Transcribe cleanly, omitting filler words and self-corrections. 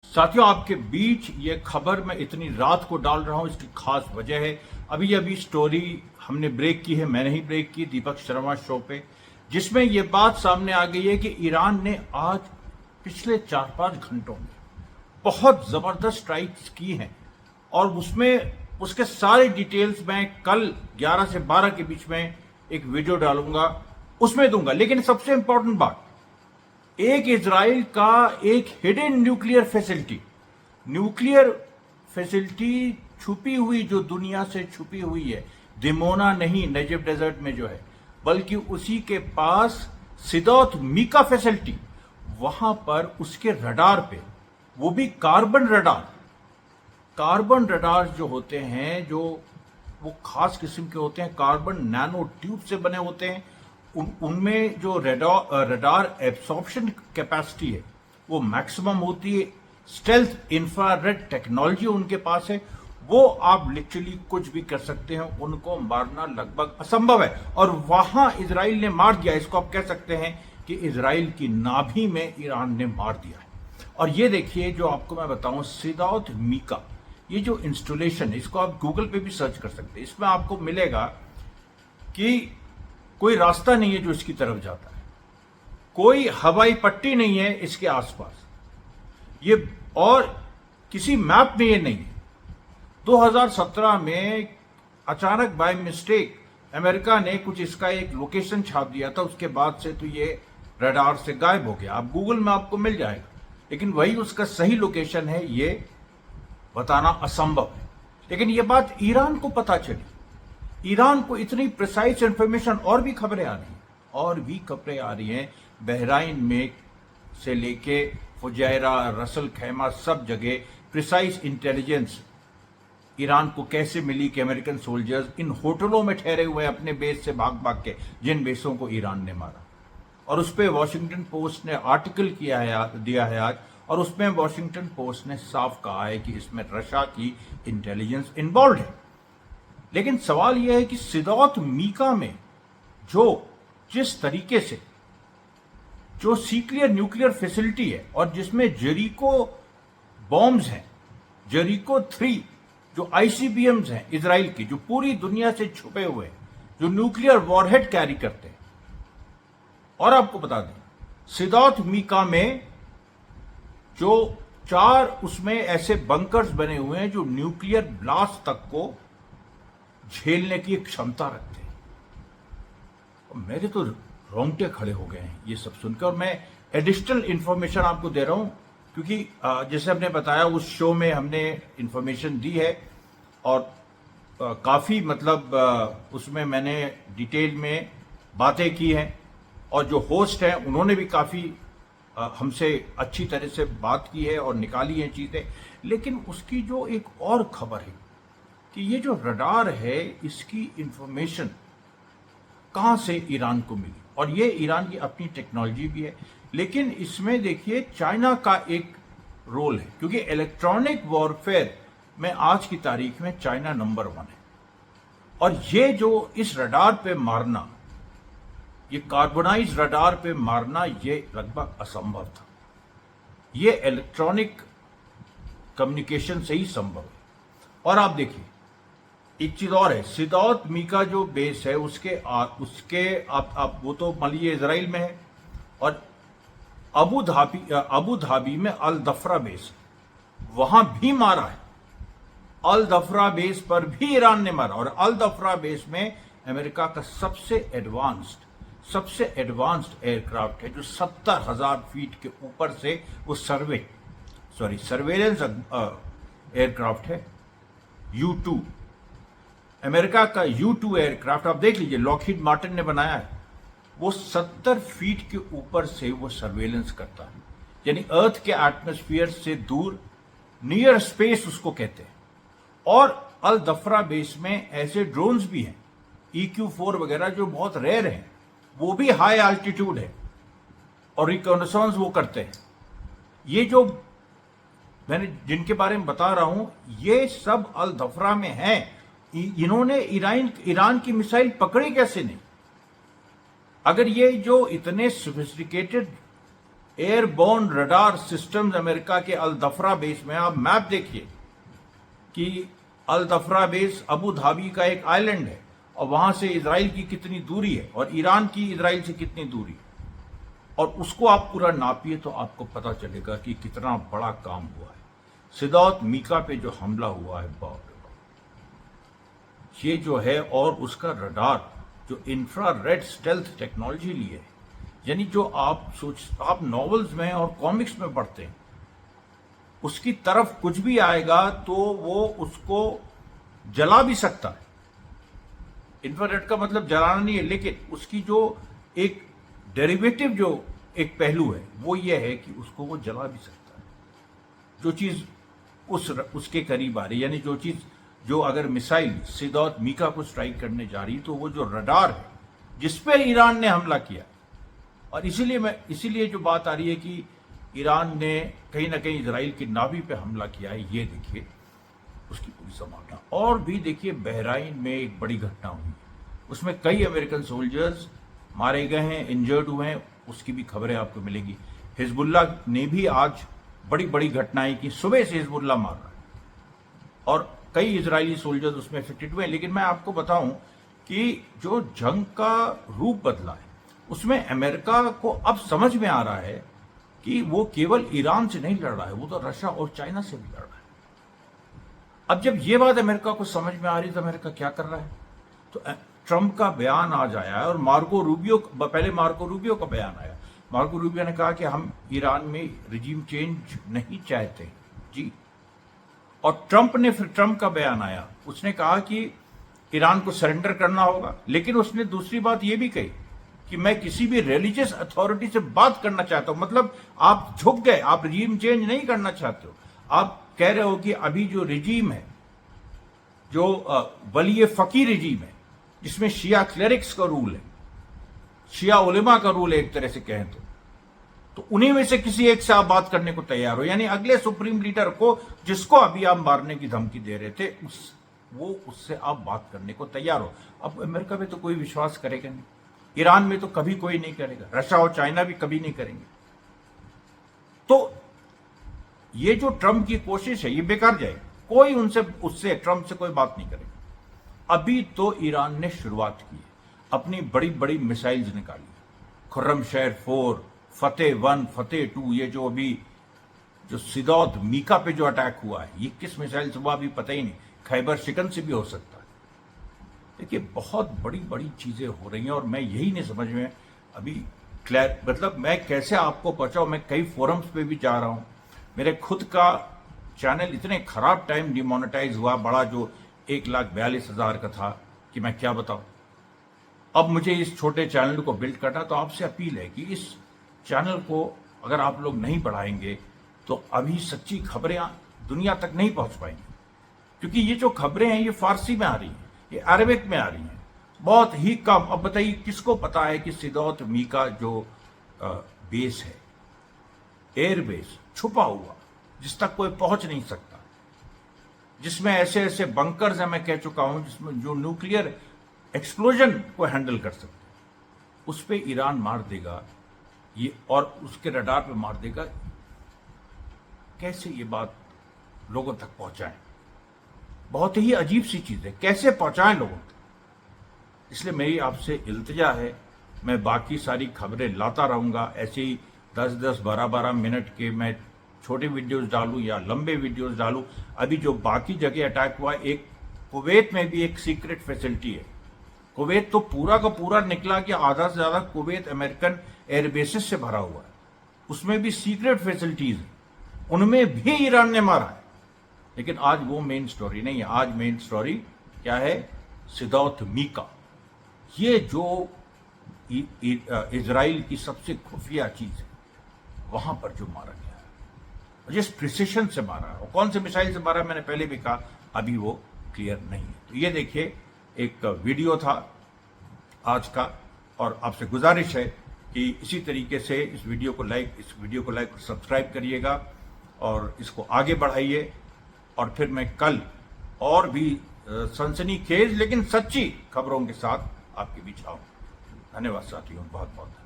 साथियों, आपके बीच ये खबर मैं इतनी रात को डाल रहा हूं, इसकी खास वजह है अभी अभी स्टोरी हमने ब्रेक की है, मैंने ही ब्रेक की दीपक शर्मा शो पे, जिसमें ये बात सामने आ गई है कि ईरान ने आज पिछले 4-5 घंटों में बहुत जबरदस्त स्ट्राइक्स की हैं और उसमें उसके सारे डिटेल्स मैं कल 11 से 12 के बीच में एक वीडियो डालूंगा, उसमें दूंगा। लेकिन सबसे इंपॉर्टेंट बात, एक इजराइल का एक हिडन न्यूक्लियर फैसिलिटी छुपी हुई, जो दुनिया से छुपी हुई है, दिमोना नहीं, नजब डेजर्ट में जो है, बल्कि उसी के पास सिदौत मीका फैसिलिटी, वहां पर उसके रडार पे, वो भी कार्बन रडार जो होते हैं, जो वो खास किस्म के होते हैं, कार्बन नैनो ट्यूब से बने होते हैं, उनमें जो रडार एब्सॉर्प्शन कैपेसिटी है वो मैक्सिमम होती है। स्टेल्थ इंफ्रारेड टेक्नोलॉजी उनके पास है, वो आप लिटरली कुछ भी कर सकते हैं, उनको मारना लगभग असंभव है। और वहां इजराइल ने मार दिया, इसको आप कह सकते हैं कि इजराइल की नाभि में ईरान ने मार दिया है। और ये देखिए, जो आपको मैं बताऊं, सिदौत मीका, ये जो इंस्टॉलेशन है, इसको आप गूगल पे भी सर्च कर सकते हैं, इसमें आपको मिलेगा कि कोई रास्ता नहीं है जो इसकी तरफ जाता है, कोई हवाई पट्टी नहीं है इसके आसपास, ये और किसी मैप में ये नहीं है। 2017 में अचानक बाय मिस्टेक अमेरिका ने कुछ इसका एक लोकेशन छाप दिया था, उसके बाद से तो ये रडार से गायब हो गया। आप गूगल में आपको मिल जाएगा, लेकिन वही उसका सही लोकेशन है ये बताना असंभव है। लेकिन ये बात ईरान को पता चली, ईरान को इतनी प्रिसाइज इंफॉर्मेशन, और भी खबरें आ रही हैं बहराइन में से लेके फुजैरा, रसल खैमा, सब जगह प्रिसाइज इंटेलिजेंस ईरान को कैसे मिली कि अमेरिकन सोल्जर्स इन होटलों में ठहरे हुए अपने बेस से भाग भाग के, जिन बेसों को ईरान ने मारा। और उस पर वॉशिंगटन पोस्ट ने आर्टिकल दिया है आज, और उसमें वॉशिंगटन पोस्ट ने साफ कहा है कि इसमें रशिया की इंटेलिजेंस इन्वॉल्व है। लेकिन सवाल यह है कि सिदौत मीका में जिस तरीके से जो सीक्लियर न्यूक्लियर फैसिलिटी है, और जिसमें जेरिको बॉम्ब्स हैं, जेरिको 3 जो आईसीबीएम्स हैं इजराइल की, जो पूरी दुनिया से छुपे हुए हैं, जो न्यूक्लियर वॉरहेड कैरी करते हैं। और आपको बता दें, सिदौत मीका में जो 4 उसमें ऐसे बंकर्स बने हुए हैं जो न्यूक्लियर ब्लास्ट तक को झेलने की एक क्षमता रखते हैं। और मेरे तो रोंगटे खड़े हो गए हैं ये सब सुनकर। और मैं एडिशनल इंफॉर्मेशन आपको दे रहा हूं, क्योंकि जैसे हमने बताया, उस शो में हमने इंफॉर्मेशन दी है, और काफ़ी मतलब उसमें मैंने डिटेल में बातें की हैं, और जो होस्ट हैं उन्होंने भी काफ़ी हमसे अच्छी तरह से बात की है और निकाली हैं चीज़ें। लेकिन उसकी जो एक और खबर है कि ये जो रडार है, इसकी इंफॉर्मेशन कहाँ से ईरान को मिली, और ये ईरान की अपनी टेक्नोलॉजी भी है। लेकिन इसमें देखिए चाइना का एक रोल है, क्योंकि इलेक्ट्रॉनिक वॉरफेयर में आज की तारीख में चाइना नंबर 1 है। और ये जो इस रडार पे मारना, ये कार्बोनाइज रडार पे मारना, ये लगभग असंभव था। ये इलेक्ट्रॉनिक कम्युनिकेशन से ही संभव है। और आप देखिए, एक चीज और है, सिदौत मीका जो बेस है उसके आप वो तो मान लीजिए इजराइल में है, और अबू धाबी में अल दफरा बेस, वहां भी मारा है। अल दफरा बेस पर भी ईरान ने मारा, और अल दफरा बेस में अमेरिका का सबसे एडवांस्ड एयरक्राफ्ट है, जो 70,000 फीट के ऊपर से वो सर्वेलेंस एयरक्राफ्ट है। U2 अमेरिका का U2 एयरक्राफ्ट आप देख लीजिए, लॉकहीड मार्टिन ने बनाया है, वो 70 फीट के ऊपर से वो सर्वेलेंस करता है, यानी अर्थ के एटमॉस्फेयर से दूर, नियर स्पेस उसको कहते हैं। और अल दफरा बेस में ऐसे ड्रोन्स भी हैं, EQ-4 वगैरह, जो बहुत रेयर हैं, वो भी हाई एल्टीट्यूड है और रिकॉनेसेंस वो करते हैं। ये जो मैंने जिनके बारे में बता रहा हूं, ये सब अल दफरा में हैं। इन्होंने ईरान की मिसाइल पकड़ी कैसे नहीं? अगर ये जो इतने sophisticated airborne radar systems America के अल दफरा बेस में, आप मैप देखिए कि अल दफरा बेस अबू धाबी का एक आइलैंड है और वहां से इजराइल की कितनी दूरी है और ईरान की इजराइल से कितनी दूरी है, और उसको आप पूरा नापिए तो आपको पता चलेगा कि कितना बड़ा काम हुआ है। सिदौत मीका पे जो हमला हुआ है, बाप रे बाप, ये जो है, और उसका रडार जो इंफ्रारेड स्टेल्थ टेक्नोलॉजी ली है, यानी जो आप नॉवेल्स में और कॉमिक्स में पढ़ते हैं, उसकी तरफ कुछ भी आएगा तो वो उसको जला भी सकता है। इंफ्रारेड का मतलब जलाना नहीं है, लेकिन उसकी जो एक डेरिवेटिव जो एक पहलू है वो ये है कि उसको वो जला भी सकता है। जो चीज उसके करीब आ रही, यानी जो चीज, जो अगर मिसाइल सिदौत मीका को स्ट्राइक करने जा रही, तो वो जो रडार है जिस पे ईरान ने हमला किया, और इसीलिए जो बात आ रही है कि ईरान ने कहीं ना कहीं इजराइल की नावी पे हमला किया है, ये देखिए उसकी पूरी संभावना। और भी देखिए, बहराइन में एक बड़ी घटना हुई, उसमें कई अमेरिकन सोल्जर्स मारे गए हैं, इंजर्ड हुए हैं, उसकी भी खबरें आपको मिलेगी। हिजबुल्ला ने भी आज बड़ी बड़ी घटनाएं की, सुबह से हिजबुल्ला मार रहा है और कई इजरायली सोल्जर्स उसमें इफेक्टेड हुए हैं। लेकिन मैं आपको बताऊं कि जो जंग का रूप बदला है, उसमें अमेरिका को अब समझ में आ रहा है कि वो केवल ईरान से नहीं लड़ रहा है, वो तो रशिया और चाइना से भी लड़ रहा है। अब जब ये बात अमेरिका को समझ में आ रही है तो अमेरिका क्या कर रहा है? तो ट्रंप का बयान आज आया है, और पहले मार्को रूबियो का बयान आया। मार्को रूबियो ने कहा कि हम ईरान में रिजीम चेंज नहीं चाहते जी, और ट्रंप का बयान आया, उसने कहा कि ईरान को सरेंडर करना होगा। लेकिन उसने दूसरी बात यह भी कही कि मैं किसी भी रिलीजियस अथॉरिटी से बात करना चाहता हूं। मतलब आप झुक गए, आप रिजीम चेंज नहीं करना चाहते हो, आप कह रहे हो कि अभी जो रिजीम है, जो वली फकीर रिजीम है, जिसमें शिया क्लेरिक्स का रूल है, शिया उलेमा का रूल है एक तरह से कहें तो उन्हीं में से किसी एक से आप बात करने को तैयार हो, यानी अगले सुप्रीम लीडर को जिसको अभी आप मारने की धमकी दे रहे थे, उससे आप बात करने को तैयार हो। अब अमेरिका में तो कोई विश्वास करेगा नहीं, ईरान में तो कभी कोई नहीं करेगा, रशिया और चाइना भी कभी नहीं करेंगे। तो ये जो ट्रंप की कोशिश है ये बेकार जाएगी, कोई उससे ट्रंप से कोई बात नहीं करेगा। अभी तो ईरान ने शुरुआत की है, अपनी बड़ी बड़ी मिसाइल्स निकाली, खुर्रमशहर 4, फतेह 1, फतेह 2, ये जो अभी जो सिदौत मीका पे जो अटैक हुआ है, ये किस मिसाइल से हुआ अभी पता ही नहीं, खैबर शिकन से भी हो सकता है। देखिए बहुत बड़ी बड़ी चीजें हो रही हैं, और मैं यही नहीं समझ में अभी मतलब मैं कैसे आपको पहुंचाऊं। मैं कई फोरम्स पे भी जा रहा हूं, मेरे खुद का चैनल इतने खराब टाइम डिमोनेटाइज हुआ, बड़ा जो 1,42,000 का था कि मैं क्या बताऊं। अब मुझे इस छोटे चैनल को बिल्ड करना, तो आपसे अपील है कि इस चैनल को अगर आप लोग नहीं बढ़ाएंगे तो अभी सच्ची खबरें दुनिया तक नहीं पहुंच पाएंगी, क्योंकि ये जो खबरें हैं ये फारसी में आ रही हैं, ये अरबिक में आ रही हैं, बहुत ही कम। अब बताइए किसको पता है कि सिदौत मीका जो बेस है, एयर बेस छुपा हुआ, जिस तक कोई पहुंच नहीं सकता, जिसमें ऐसे ऐसे बंकर्स हैं, मैं कह चुका हूं, जिसमें जो न्यूक्लियर एक्सप्लोजन को हैंडल कर सकते, उस पे ईरान मार देगा ये, और उसके रडार पे मार देगा। कैसे ये बात लोगों तक पहुंचाएं? बहुत ही अजीब सी चीज है, कैसे पहुंचाएं लोगों तक? इसलिए मेरी आपसे इल्तिजा है, मैं बाकी सारी खबरें लाता रहूंगा, ऐसे ही 10-10, 12-12 मिनट के मैं छोटे वीडियोस डालूं या लंबे वीडियोस डालूं। अभी जो बाकी जगह अटैक हुआ, एक कुवैत में भी एक सीक्रेट फैसिलिटी है। कुवैत तो पूरा का पूरा निकला कि आधा से ज्यादा कुवैत अमेरिकन एयरबेसेस से भरा हुआ है, उसमें भी सीक्रेट फैसिलिटीज है, उनमें भी ईरान ने मारा है। लेकिन आज वो मेन स्टोरी नहीं है, आज मेन स्टोरी क्या है? सिदौत मीका, ये जो इजराइल की सबसे खुफिया चीज है, वहां पर जो मारा गया है, जिस प्रिसिशन से मारा है, और कौन से मिसाइल से मारा, मैंने पहले भी कहा, अभी वो क्लियर नहीं है। तो ये देखिए एक वीडियो था आज का, और आपसे गुजारिश है कि इसी तरीके से इस वीडियो को लाइक और सब्सक्राइब करिएगा और इसको आगे बढ़ाइए। और फिर मैं कल और भी सनसनीखेज लेकिन सच्ची खबरों के साथ आपके बीच आऊं। धन्यवाद साथियों, बहुत बहुत।